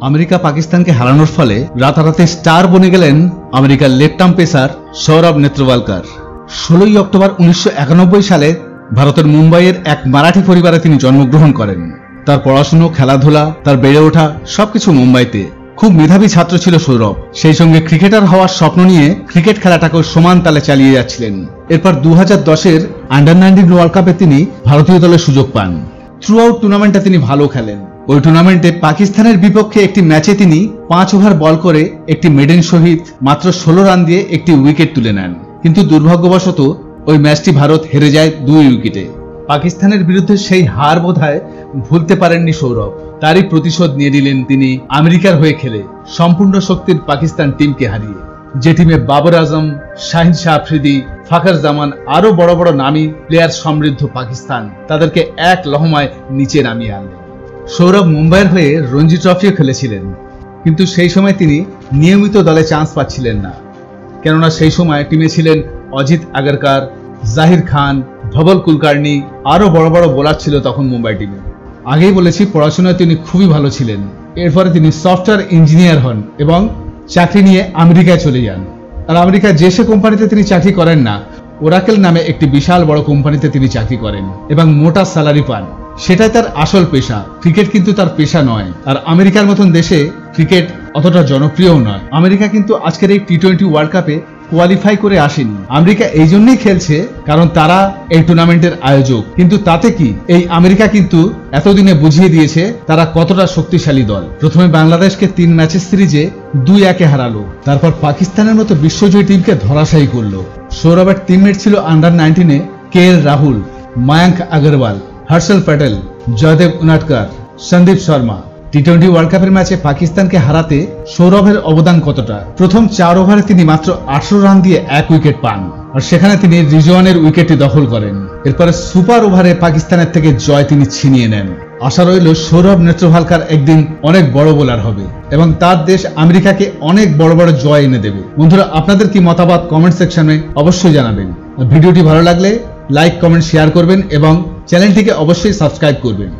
America পাকিস্তানকে হারানোর ফলে রাতারাতি স্টার বনে গেলেন আমেরিকার left arm pacer Saurabh Netravalkar. 16ই অক্টোবর 1991 সালে ভারতের মুম্বাইয়ের এক মারাঠি পরিবারে তিনি জন্মগ্রহণ করেন। তার পড়াশুনো, খেলাধুলা, তার বেড়ে ওঠা সবকিছু মুম্বাইতে। খুব মেধাবী ছাত্র ছিল সৌরভ। সেই সঙ্গে ক্রিকেটার হওয়ার স্বপ্ন নিয়ে ক্রিকেট খেলাটাকেও সমান তালে চালিয়ে যাচ্ছিলেন। এরপর 2010-এর আন্ডার-19 ওয়ার্ল্ড কাপে তিনি ভারতীয় দলে সুযোগ পান। থ্রু আউট টুর্নামেন্টটা তিনি ভালো খেলেন। ওই টুর্নামেন্টে পাকিস্তানের বিপক্ষে একটি ম্যাচে তিনি 5 ওভার বল করে একটি মেডেন সহিত মাত্র 16 রান দিয়ে একটি উইকেট তুলে নেন। কিন্তু দুর্ভাগ্যবশত ওই ম্যাচটি ভারত হেরে যায় 2 উইকেটে। পাকিস্তানের বিরুদ্ধে সেই হার বোধহয় ভুলতে পারেননি সৌরভ। তারই প্রতিশোধ নিয়ে নিলেন তিনি আমেরিকার হয়ে খেলে সম্পূর্ণ শক্তির পাকিস্তান টিমকে হারিয়ে। যে টিমে বাবর আজম, শাহিন শাহ আফ্রিদি, ফাখর জামান আরো বড় বড় নামী প্লেয়ার সমৃদ্ধ পাকিস্তান তাদেরকে এক লহমায় নিচে নামিয়ে আনলেন। সৌরভ মুম্বাইয়ের হয়ে রঞ্জি ট্রফিও খেলেছিলেন, কিন্তু সেই সময় তিনি নিয়মিত দলে চান্স পাচ্ছিলেন না। কেননা সেই সময় টিমে ছিলেন অজিত আগরকার, জাহির খান, ধবল কুলকার্নি, আরো বড় বড় বোলার ছিল তখন মুম্বাই টিমে। আগেই বলেছি পড়াশোনায় তিনি খুবই ভালো ছিলেন। এরপরে তিনি সফটওয়্যার ইঞ্জিনিয়ার হন এবং চাকরি নিয়ে আমেরিকায় চলে যান। আর আমেরিকার যে সে কোম্পানিতে তিনি চাকরি করেন না, ওরাকেল নামে একটি বিশাল বড় কোম্পানিতে তিনি চাকরি করেন এবং মোটা স্যালারি পান। সেটাই তার আসল পেশা। ক্রিকেট কিন্তু তার পেশা নয়। আর আমেরিকার মতন দেশে ক্রিকেট অতটা জনপ্রিয়ও নয়। আমেরিকা কিন্তু আজকের এই টি-20 ওয়ার্ল্ড কাপে কোয়ালিফাই করে আসেনি। আমেরিকা এই জন্যই খেলছে কারণ তারা এই টুর্নামেন্টের আয়োজক। কিন্তু তাতে কি, এই আমেরিকা কিন্তু এতদিনে বুঝিয়ে দিয়েছে তারা কতটা শক্তিশালী দল। প্রথমে বাংলাদেশকে 3 ম্যাচের সিরিজে 2-1 হারালো। তারপর পাকিস্তানের মতো বিশ্বজয়ী টিমকে ধরাশায়ী করলো। সৌরভের টিমমেট ছিল আন্ডার-19-এ KL রাহুল, মায়াঙ্ক আগরওয়াল, হর্ষল প্যাটেল, জয়দেব উনাটকার, সন্দীপ শর্মা। টি-20 ওয়ার্ল্ড কাপের ম্যাচে পাকিস্তানকে হারাতে সৌরভের অবদান কতটা। প্রথম 4 ওভারে তিনি মাত্র 18 রান দিয়ে 1 উইকেট পান, আর সেখানে তিনি রিজওয়ানের উইকেটটি দখল করেন। এরপরে সুপার ওভারে পাকিস্তানের থেকে জয় তিনি ছিনিয়ে নেন। আশা রইল সৌরভ নেত্রওয়ালকার একদিন অনেক বড় বোলার হবে এবং তার দেশ আমেরিকাকে অনেক বড় বড় জয় এনে দেবে। বন্ধুরা, আপনাদের কি মতামত কমেন্ট সেকশনে অবশ্যই জানাবেন। ভিডিওটি ভালো লাগলে লাইক, কমেন্ট, শেয়ার করবেন এবং চ্যানেলটিকে অবশ্যই সাবস্ক্রাইব করবেন।